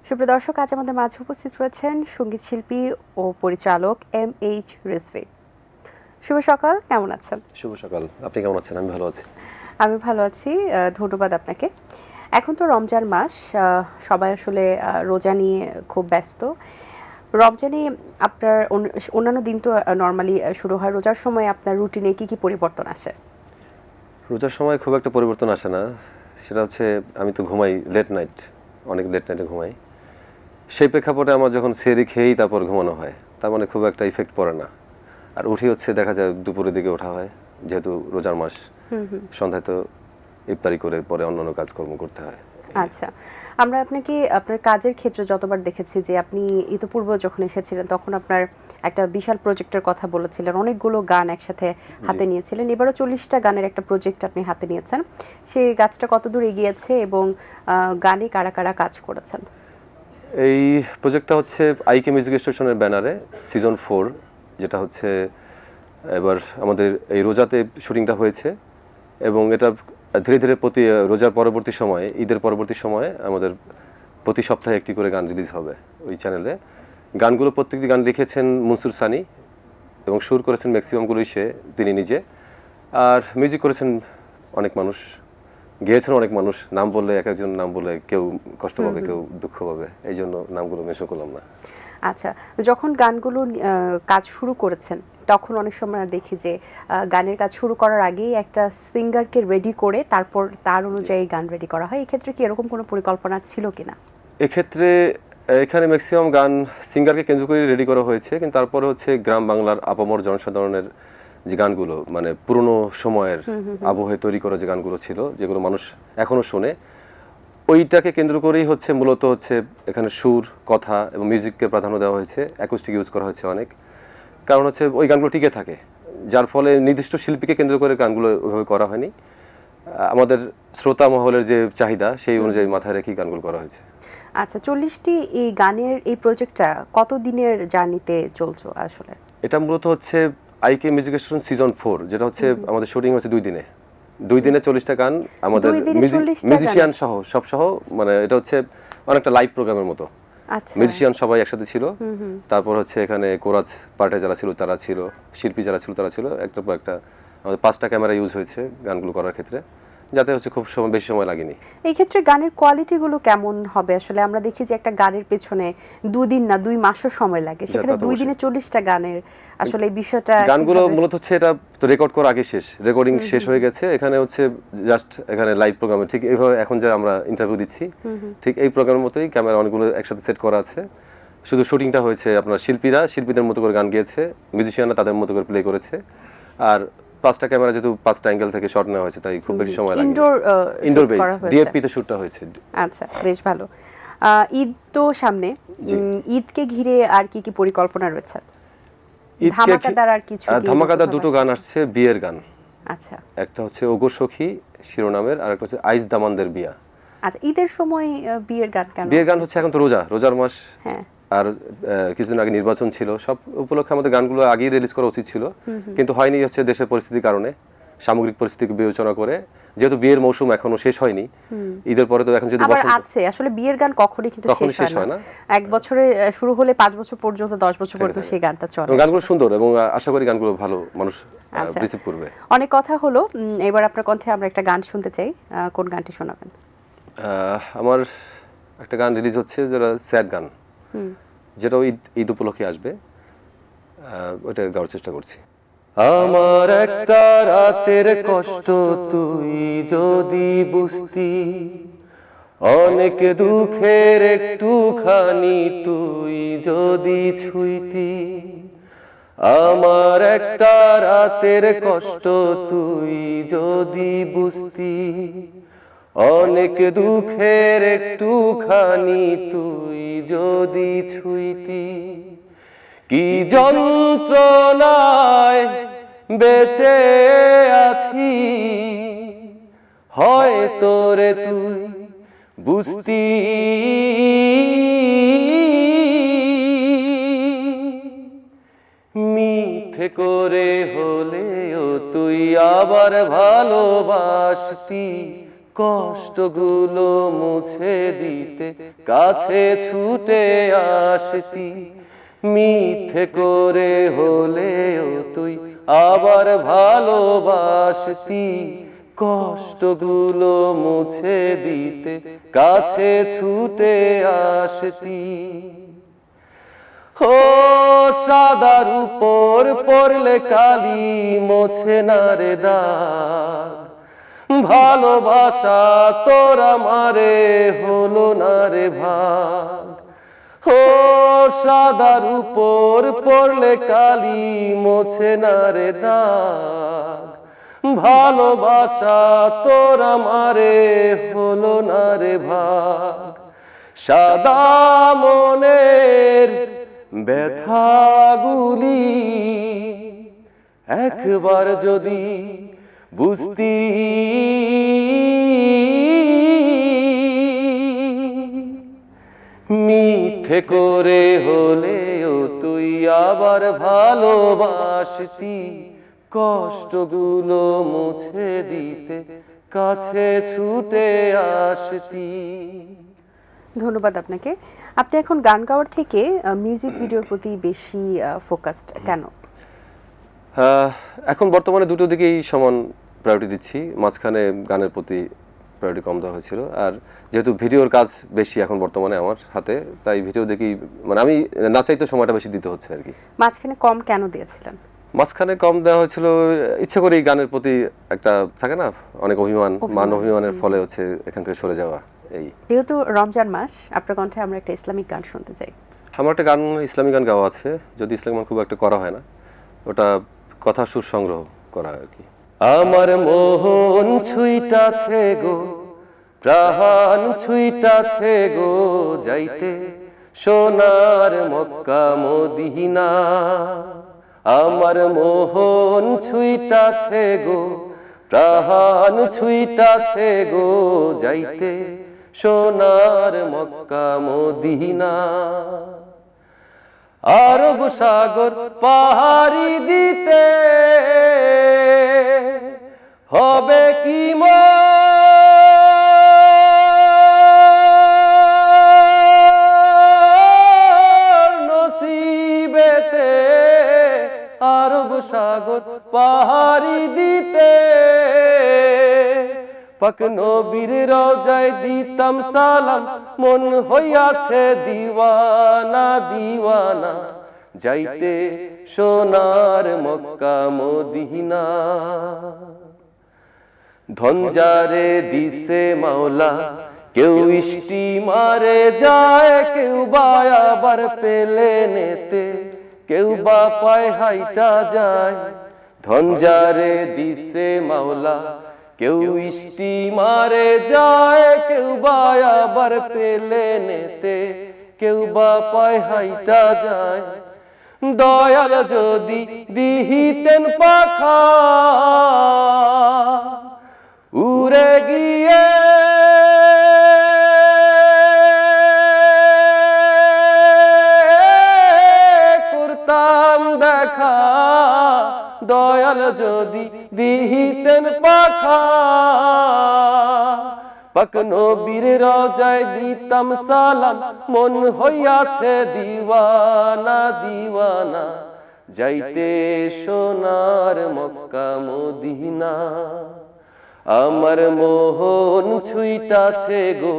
সুপ্রিয় দর্শক, আজ আমাদের মাঝে উপস্থিত রয়েছেন সঙ্গীত শিল্পী ও পরিচালক MH রিজভী। শুভ সকাল, কেমন আছেন? শুভ সকাল, আপনি কেমন আছেন? আমি ভালো আছি। আমি ভালো আছি, ধন্যবাদ আপনাকে। এখন তো রমজান মাস, সবাই আসলে রোজা নিয়ে খুব ব্যস্ত। রমজানে আপনার অন্যান্য দিন তো নর্মালি শুরু হয়, রোজার সময় আপনার রুটিনে কি কি পরিবর্তন আসে? রোজার সময় খুব একটা পরিবর্তন আসে না। সেটা হচ্ছে আমি তো ঘুমাই লেট নাইট, অনেক লেট নাইটে ঘুমাই। সেই প্রেক্ষাপটে আমার যখন সেহরি খেয়েই তারপর ঘুমানো হয়, তার মানে খুব একটা ইফেক্ট পড়ে না। আর উঠি হচ্ছে দেখা যায় দুপুরের দিকে ওঠা হয়, যেহেতু রোজার মাস। সন্ধ্যায় তো ইফতারি করে পরে অন্যান্য কাজকর্ম করতে হয়। আচ্ছা, আমরা আপনাকে আপনার কাজের ক্ষেত্রে যতবার দেখেছি যে আপনি ইতিপূর্বে যখন এসেছিলেন তখন আপনার একটা বিশাল প্রজেক্টের কথা বলেছিলেন, অনেকগুলো গান একসাথে হাতে নিয়েছিলেন। এবারও 40টা গানের একটা প্রজেক্ট আপনি হাতে নিয়েছেন। সেই কাজটা কতদূর এগিয়েছে এবং গানে কারা কারা কাজ করেছেন? এই প্রজেক্টটা হচ্ছে আইকে মিউজিক স্টেশনের ব্যানারে সিজন 4, যেটা হচ্ছে এবার আমাদের এই রোজাতে শুটিংটা হয়েছে এবং এটা ধীরে ধীরে প্রতি রোজার পরবর্তী সময়ে, ঈদের পরবর্তী সময়ে আমাদের প্রতি সপ্তাহে একটি করে গান রিলিজ হবে ওই চ্যানেলে। গানগুলো প্রত্যেকটি গান লিখেছেন মনসুর সানি এবং সুর করেছেন ম্যাক্সিমামগুলোই তিনি নিজে, আর মিউজিক করেছেন অনেক মানুষ, গেয়েছেন অনেক মানুষ। নাম বললে এক একজন নাম বলে কেউ কষ্ট পাবে, কেউ দুঃখ পাবে, এই জন্য নামগুলো মেনশন করলাম না। আচ্ছা, যখন গানগুলো কাজ শুরু করেছেন তখন অনেক সময় দেখি যে গানের কাজ শুরু করার আগেই একটা সিঙ্গারকে রেডি করে তারপর তার অনুযায়ী গান রেডি করা হয়। এক্ষেত্রে কি এরকম কোনো পরিকল্পনা ছিল কিনা? এক্ষেত্রে এখানে ম্যাক্সিমাম গান সিঙ্গারকে কেন্দ্র করে রেডি করা হয়েছে, কিন্তু তারপরে হচ্ছে গ্রাম বাংলার আপামর জনসাধারণের যে গানগুলো, মানে পুরনো সময়ের আবহে তৈরি করা যে গানগুলো ছিল, যেগুলো মানুষ এখনো শোনে, ওইটাকে কেন্দ্র করেই হচ্ছে মূলত হচ্ছে এখানে সুর, কথা এবং মিউজিককে প্রাধান্য দেওয়া হয়েছে। অ্যাকুস্টিক ইউজ করা হয়েছে অনেক, কারণ হচ্ছে ওই গানগুলো টিকে থাকে, যার ফলে নির্দিষ্ট শিল্পীকে কেন্দ্র করে গানগুলো ওইভাবে করা হয়নি। আমাদের শ্রোতা মহলের যে চাহিদা সেই অনুযায়ী মাথায় রেখেই গানগুলো করা হয়েছে। আচ্ছা, 40টি এই গানের এই প্রজেক্টটা কত দিনের জার্নিতে চলছে আসলে? এটা মূলত হচ্ছে আইকে মিউজিক স্টেশন সিজন 4, যেটা হচ্ছে আমাদের শুটিং হচ্ছে 2 দিনে 40টা গান আমাদের মিউজিশিয়ান সহ সব সহ, মানে এটা হচ্ছে অনেকটা লাইভ প্রোগ্রামের মতো। আচ্ছা, মিউজিশিয়ান সবাই একসাথে ছিল, তারপর হচ্ছে এখানে কোরাস পার্টে যারা ছিল তারা ছিল, শিল্পী যারা ছিল তারা ছিল, একটা পর একটা আমাদের 5টা ক্যামেরা ইউজ হয়েছে গানগুলো করার ক্ষেত্রে, যাতে হচ্ছে খুব বেশি সময় লাগেনি। এই ক্ষেত্রে গানের কোয়ালিটিগুলো কেমন হবে আসলে? আমরা দেখি যে একটা গানের পেছনে 2 দিন না 2 মাসও সময় লাগে, সেখানে 2 দিনে 40টা গানের আসলে এই বিষয়টা গানগুলো মূলত হচ্ছে এটা তো রেকর্ড করা আগে শেষ, রেকর্ডিং শেষ হয়ে গেছে, এখানে হচ্ছে জাস্ট এখানে লাইভ প্রোগ্রামে ঠিক এইভাবে এখন যে আমরা ইন্টারভিউ দিচ্ছি ঠিক এই প্রোগ্রামের মতোই ক্যামেরা অনেকগুলো একসাথে সেট করা আছে। শুধু শুটিংটা হয়েছে আপনার শিল্পীদের মতো করে গান গেয়েছে, মিউজিশিয়ানরা তাদের মতো করে প্লে করেছে, আর 5টা ক্যামেরা যেহেতু 5টা অ্যাঙ্গেল থেকে শট নেওয়া হয়েছে তাই খুব বেশি সময় লাগে। ইনডোর বেস ডিএপি তে শুটটা হয়েছে। আচ্ছা, বেশ ভালো। ঈদ তো সামনে, ঈদকে ঘিরে আর কি কি পরিকল্পনা রয়েছে? ধামাকাদার আর কিছু? ধামাকাদার দুটো গান আসছে, বিয়ের গান। আচ্ছা, একটা হচ্ছে ওগো সখী শিরোনামের, আর একটা হচ্ছে আইস দামানদের বিয়া। আচ্ছা, ঈদের সময় বিয়ের গান কেন? বিয়ের গান হচ্ছে এখন তো রোজার মাস, আর কিছুদিন আগে নির্বাচন ছিল, সব উপলক্ষে আমাদের গানগুলো আগেই রিলিজ করা উচিত ছিল, কিন্তু হয়নি হচ্ছে দেশের পরিস্থিতির কারণে, সামগ্রিক পরিস্থিতিকে বিবেচনা করে, যেহেতু বিয়ের মৌসুম এখনো শেষ হয়নি, ঈদের পরে তো এখন যদি আছে আসলে বিয়ের গান কখনই কিন্তু শেষ হয় না। এক বছরে শুরু হলে 5 বছর পর্যন্ত 10 বছর পর্যন্ত সেই গানটা চলে। গানগুলো সুন্দর এবং আশা করি গানগুলো ভালো মানুষ রিসিভ করবে। অনেক কথা হলো, এবার আপনার কণ্ঠে আমরা একটা গান শুনতে চাই। কোন গানটি শোনাবেন? আমার একটা গান রিলিজ হচ্ছে যেটা স্যাড গান, যেটা ঈদ উপলক্ষে আসবে, ওইটা গাওয়ার চেষ্টা করছি। আমার একটা রাতের কষ্ট তুই যদি বুঝতি, অনেক দুঃখের একটুখানি তুই যদি ছুঁইতি, আমার একটা রাতের কষ্ট তুই যদি বুঝতি, অনেক দুঃখের একটুখানি তুই যদি ছুঁইতি, কি যন্ত্রণায় বেঁচে আছি হয়তো রে তুই বুঝতি, মিথ্যে করে হলেও তুই আবার ভালোবাসতি, কষ্টগুলো মুছে দিতে কাছে ছুটে আসতি, মিথ্যে করে হলেও তুই আবার ভালোবাসতি, কষ্টগুলো মুছে দিতে কাছে ছুটে আসতি। ও সাদার উপর পড়লে কালি মোছে না রে দাগ, ভালোবাসা তোর আমারে হলো না রে ভাগ। ও সাদার উপর পড়লে কালি মোছে না রে দাগ, ভালোবাসা তোর আমারে হলো না রে ভাগ। সাদা মনের ব্যথাগুলি একবার যদি বুঝতি, মিথ্যে করে হলেও তুই আবার ভালোবাসতি, কষ্টগুলো মুছে দিতে কাছে ছুটে আসতি। ধন্যবাদ আপনাকে। আপনি এখন গান গাওয়ার থেকে মিউজিক ভিডিওর প্রতি বেশি ফোকাসড কেন? এখন বর্তমানে দুটো দিকেই সমান প্রায়োরিটি দিচ্ছি, মাঝখানে গানের প্রতি প্রায়োরিটি কম দেওয়া হয়েছিল। আর যেহেতু ভিডিওর কাজ বেশি এখন বর্তমানে আমার হাতে, তাই ভিডিও দেখি, মানে আমি নাচাইতে সময়টা বেশি দিতে হচ্ছে আর কি। মাঝখানে কম কেন দিয়েছিলেন? মাঝখানে কম দেওয়া হয়েছিল ইচ্ছে করেই, গানের প্রতি একটা থাকে না অনেক অভিমান, মান অভিমানের ফলে হচ্ছে এখান থেকে সরে যাওয়া। এই যেহেতু রমজান মাস, আপনার কণ্ঠে আমরা একটা ইসলামিক গান শুনতে চাই। আমার একটা গান, ইসলামিক গান গাওয়া আছে, যদি ইসলামিক গান খুব একটা করা হয় না, ওটা কথা সুর সংগ্রহ করা আর কি। আমার মোহন ছুঁইতাছে গো, প্রাণ ছুঁইতাছে গো, যাইতে সোনার মক্কা মদিনা। আমার মোহন ছুঁইতাছে গো, প্রাণ ছুঁইতাছে গো, যাইতে সোনার মক্কা মদিনা। আরব সাগর পাহাড়ি দিতে হবে কি নসিবেতে, আরব সাগর পাহাড়ি দিতে পাক নবীর রওজায় দিতাম সালাম, মন হইয়াছে দিওয়ানা দিওয়ানা, যাইতে সোনার মক্কা মদিনা। ধনজারে দিছে মাওলা, কেউ স্টিমারে যায়, কেউ বা আবার প্লেনেতে, কেউ বা পায় হাইটা যায়। ধনজারে দিছে মাওলা, কেউ স্টিমারে যায়, কেউ বা আবার প্লেনেতে, কেউ বা পায় হাইটা যায়। দয়াল যদি দিহিতেন পাখা, উড়ে গিয়ে করতাম দেখা, দয়াল যদি দিহিতেন পাখা, পাক নবীর রওজায় দিতাম সালাম, মন হইয়াছে দিওয়ানা দিওয়ানা, যাইতে সোনার মক্কা মদিনা। আমার মোহন ছুঁইতাছে গো,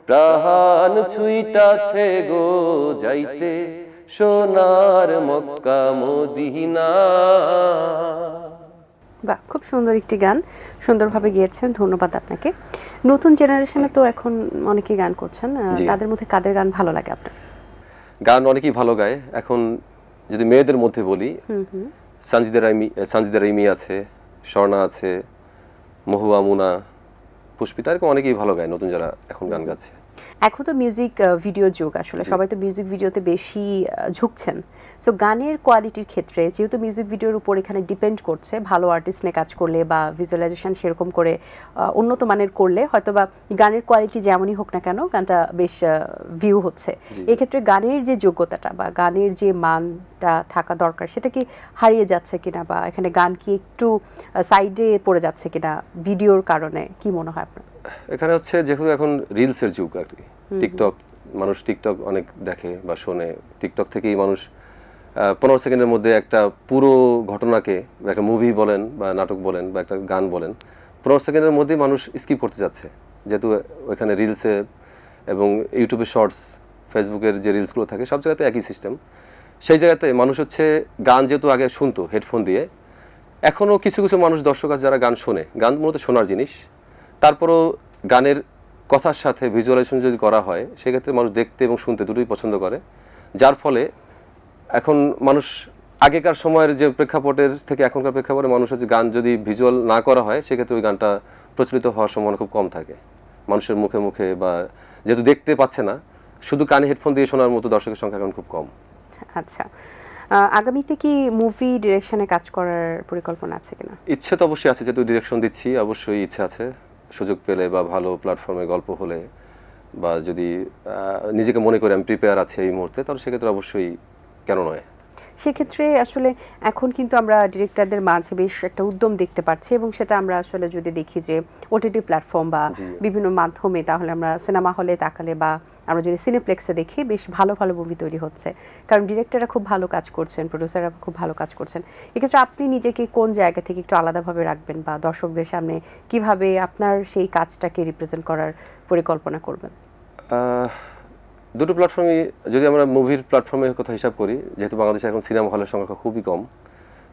প্রাণ ছুঁইতাছে গো, যাইতে সোনার মক্কা মদিনা। বাহ, খুব সুন্দর একটি গান, সুন্দরভাবে গেয়েছেন, ধন্যবাদ আপনাকে। নতুন জেনারেশনে তো এখন অনেকেই গান করছেন, তাদের মধ্যে কাদের গান ভালো লাগে আপনার? গান অনেকেই ভালো গায়। এখন যদি মেয়েদের মধ্যে বলি, সানজিদা রাইমি আছে, স্বর্ণা আছে, মহুয়া মুনা, পুষ্পিতা, এরকম অনেকেই ভালো গায় নতুন যারা এখন গান গাচ্ছে। এখন তো মিউজিক ভিডিও যুগ, আসলে সবাই তো মিউজিক ভিডিওতে বেশি ঝুঁকছেন। সো গানের কোয়ালিটির ক্ষেত্রে যেহেতু মিউজিক ভিডিওর উপর এখানে ডিপেন্ড করছে, ভালো আর্টিস্ট নিয়ে কাজ করলে বা ভিজুয়ালাইজেশন সেরকম করে উন্নত মানের করলে হয়তো বা গানের কোয়ালিটি যেমনই হোক না কেন গানটা বেশ ভিউ হচ্ছে। এক্ষেত্রে গানের যে যোগ্যতাটা বা গানের যে মানটা থাকা দরকার সেটা কি হারিয়ে যাচ্ছে কিনা, বা এখানে গান কি একটু সাইডে পড়ে যাচ্ছে কিনা ভিডিওর কারণে, কি মনে হয় আপনার? এখানে হচ্ছে যেহেতু এখন রিলসের যুগ আর কি, টিকটক, মানুষ টিকটক অনেক দেখে বা শোনে। টিকটক থেকেই মানুষ 15 সেকেন্ডের মধ্যে একটা পুরো ঘটনাকে, একটা মুভি বলেন বা নাটক বলেন বা একটা গান বলেন, 15 সেকেন্ডের মধ্যেই মানুষ স্কিপ করতে যাচ্ছে। যেহেতু ওইখানে রিলসে এবং ইউটিউবে শর্টস, ফেসবুকের যে রিলসগুলো থাকে সব জায়গাতে একই সিস্টেম। সেই জায়গাতে মানুষ হচ্ছে গান যেহেতু আগে শুনতো হেডফোন দিয়ে, এখনও কিছু কিছু মানুষ, দর্শক আছে যারা গান শোনে, গান মূলত শোনার জিনিস, তারপরও গানের কথার সাথে ভিজুয়ালাইজেশন যদি করা হয় সেক্ষেত্রে মানুষ দেখতে এবং শুনতে দুটোই পছন্দ করে। যার ফলে এখন মানুষ আগেকার সময়ের যে প্রেক্ষাপটের থেকে এখনকার প্রেক্ষাপটে মানুষ হচ্ছে গান যদি ভিজুয়াল না করা হয় সেক্ষেত্রে ওই গানটা প্রচলিত হওয়ার সম্ভাবনা খুব কম থাকে মানুষের মুখে মুখে, বা যেহেতু দেখতে পাচ্ছে না, শুধু কানে হেডফোন দিয়ে শোনার মতো দর্শকের সংখ্যা এখন খুব কম। আচ্ছা, আগামীতে কি মুভি ডিরেকশনে কাজ করার পরিকল্পনা আছে কিনা? ইচ্ছে তো অবশ্যই আছে, যেহেতু ডিরেকশন দিচ্ছি অবশ্যই ইচ্ছে আছে। সুযোগ পেলে বা ভালো প্ল্যাটফর্মে গল্প হলে বা যদি নিজেকে মনে করি আমি প্রিপেয়ার আছি এই মুহূর্তে, তাহলে সেক্ষেত্রে অবশ্যই কেন নয়। সেক্ষেত্রে আসলে এখন কিন্তু আমরা ডিরেক্টরদের মাঝে বেশ একটা উদ্যম দেখতে পাচ্ছি, এবং সেটা আমরা আসলে যদি দেখি যে ওটিটি প্ল্যাটফর্ম বা বিভিন্ন মাধ্যমে, তাহলে আমরা সিনেমা হলে তাকালে বা আমরা যদি সিনেপ্লেক্সে দেখি বেশ ভালো ভালো মুভি তৈরি হচ্ছে, কারণ ডিরেক্টররা খুব ভালো কাজ করছেন, প্রডিউসাররা খুব ভালো কাজ করছেন। এক্ষেত্রে আপনি নিজেকে কোন জায়গা থেকে একটু আলাদাভাবে রাখবেন বা দর্শকদের সামনে কিভাবে আপনার সেই কাজটাকে রিপ্রেজেন্ট করার পরিকল্পনা করবেন? দুটো প্ল্যাটফর্মই, যদি আমরা মুভির প্ল্যাটফর্মের কথা হিসাব করি, যেহেতু বাংলাদেশে এখন সিনেমা হলের সংখ্যা খুবই কম,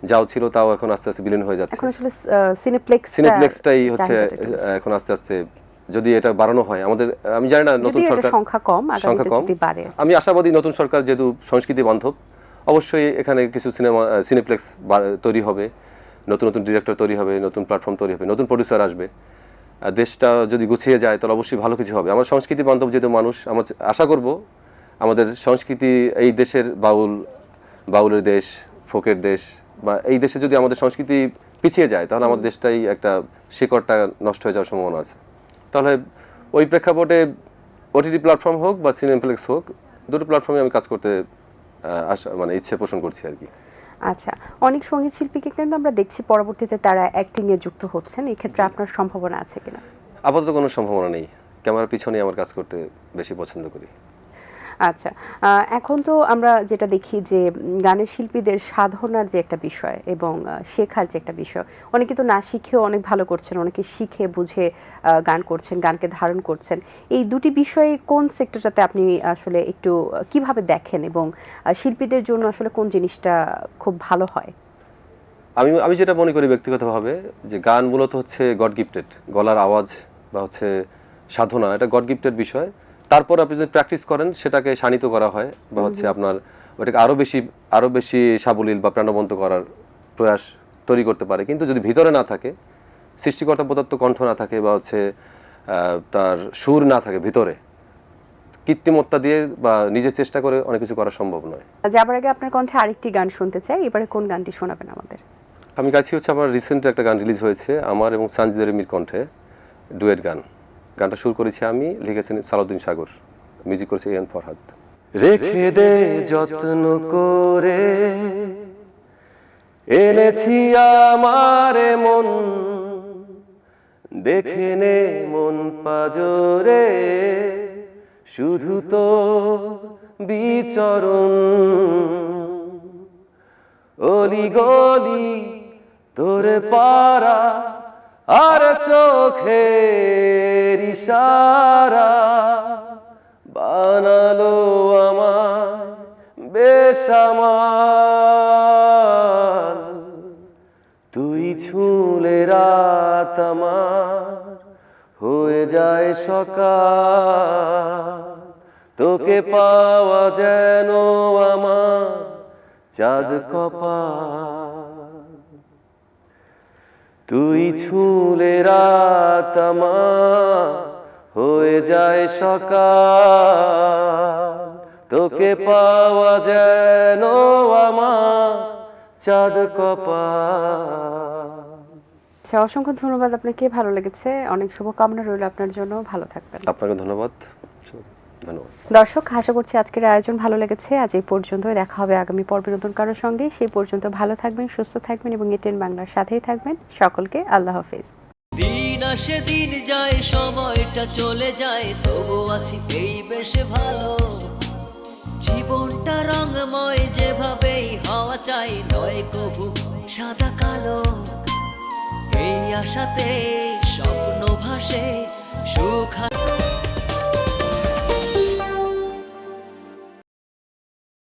যাও ছিল তাও এখন আস্তে আস্তে বিলীন হয়ে যাচ্ছে। এখন আসলে সিনেপ্লেক্সটাই হচ্ছে এখন আস্তে আস্তে, যদি এটা বাড়ানো হয় আমাদের, আমি জানি না নতুন সরকার, সংখ্যা কম, আগামীতে যদি বাড়ে আমি আশাবাদী নতুন সরকার যেহেতু সংস্কৃতি বান্ধব, অবশ্যই এখানে কিছু সিনেপ্লেক্স তৈরি হবে, নতুন নতুন ডিরেক্টর তৈরি হবে, নতুন প্ল্যাটফর্ম তৈরি হবে, নতুন প্রডিউসার আসবে। দেশটা যদি গুছিয়ে যায় তাহলে অবশ্যই ভালো কিছু হবে। আমার সংস্কৃতি বান্ধব যেহেতু মানুষ, আমরা আশা করব আমাদের সংস্কৃতি, এই দেশের বাউলের দেশ, ফোকের দেশ, বা এই দেশে যদি আমাদের সংস্কৃতি পিছিয়ে যায় তাহলে আমাদের দেশটাই একটা শিকড়টা নষ্ট হয়ে যাওয়ার সম্ভাবনা আছে। তাহলে ওই প্রেক্ষাপটে ওটিটি প্ল্যাটফর্ম হোক বা সিনেপ্লেক্স হোক, দুটো প্ল্যাটফর্মে আমি কাজ করতে ইচ্ছে পোষণ করছি আর কি। আচ্ছা, অনেক সঙ্গীত শিল্পীকে কিন্তু আমরা দেখছি পরবর্তীতে তারা অ্যাক্টিং এ যুক্ত হচ্ছেন, এই ক্ষেত্রে আপনার সম্ভাবনা আছে কিনা? আপাতত কোনো সম্ভাবনা নেই, ক্যামেরার পিছনে আমার কাজ করতে বেশি পছন্দ করি। আচ্ছা, এখন তো আমরা যেটা দেখি যে গানের শিল্পীদের সাধনার যে একটা বিষয় এবং শেখার যে একটা বিষয়, অনেকে তো না শিখেও অনেক ভালো করছেন, অনেকে শিখে বুঝে গান করছেন, গানকে ধারণ করছেন। এই দুটি বিষয়ে কোন সেক্টরটাতে আপনি আসলে একটু কিভাবে দেখেন, এবং শিল্পীদের জন্য আসলে কোন জিনিসটা খুব ভালো হয়? আমি যেটা মনে করি ব্যক্তিগতভাবে, যে গান মূলত হচ্ছে গড গিফটেড, গলার আওয়াজ বা হচ্ছে সাধনা, এটা গড গিফটেড বিষয়। তারপর আপনি যদি প্র্যাকটিস করেন সেটাকে শানিত করা হয় বা হচ্ছে আপনার ওটাকে আরো বেশি সাবলীল বা প্রাণবন্ত করার প্রয়াস তৈরি করতে পারে। কিন্তু যদি ভিতরে না থাকে, সৃষ্টিকর্তা প্রদত্ত কণ্ঠ না থাকে বা হচ্ছে তার সুর না থাকে ভিতরে, কৃত্রিমত্তা দিয়ে বা নিজের চেষ্টা করে অনেক কিছু করা সম্ভব নয়। যাবার আগে আপনার কণ্ঠে আরেকটি গান শুনতে চাই, এবারে কোন গানটি শোনাবেন আমাদের? আমি গাইছি হচ্ছে আমার রিসেন্ট একটা গান রিলিজ হয়েছে আমার এবং সানজিদা রিমির কণ্ঠে, ডুয়েট গান। গানটা সুর করেছি আমি, লিখেছেন সালাউদ্দিন সাগর, মিউজিক করেছে এন ফরহাদ। রেখে দে যত্ন করে এনেছি আমার মন, দেখে নে মন পাজরে শুধু তো বিচরণ, অলি গলি তোরে পারা আর চোখের ইশারা বানালো আমার বেসামাল, তুই ছুঁলে রাত আমার হয়ে যায় সকাল, তোকে পাওয়া যেন আমার চাঁদ কপাল, তুই ছুঁলে রাত আমার হয়ে যায় সকাল, তোকে পাওয়া যেন আমার চাঁদ কপাল। আচ্ছা, অসংখ্য ধন্যবাদ আপনাকে, ভালো লেগেছে, অনেক শুভকামনা রইল আপনার জন্য, ভালো থাকবেন। আপনাকে ধন্যবাদ। দর্শক, আশা করছি আজকের আয়োজন ভালো লেগেছে। আজ এই পর্যন্ত, দেখা হবে আগামী পর্বে নতুন কারোর সঙ্গে। সেই পর্যন্ত ভালো থাকবেন, সুস্থ থাকবেন এবং এটিএন বাংলার সাথেই থাকবেন। সকলকে আল্লাহ হাফেজ। আসে দিন যায় সময়টা চলে যায় তবু আছি এই বেশ ভালো জীবনটা রঙময় যেভাবেই হওয়া চাই নয় কভু সাদা কালো এই আশাতে স্বপ্ন ভাসে সুখ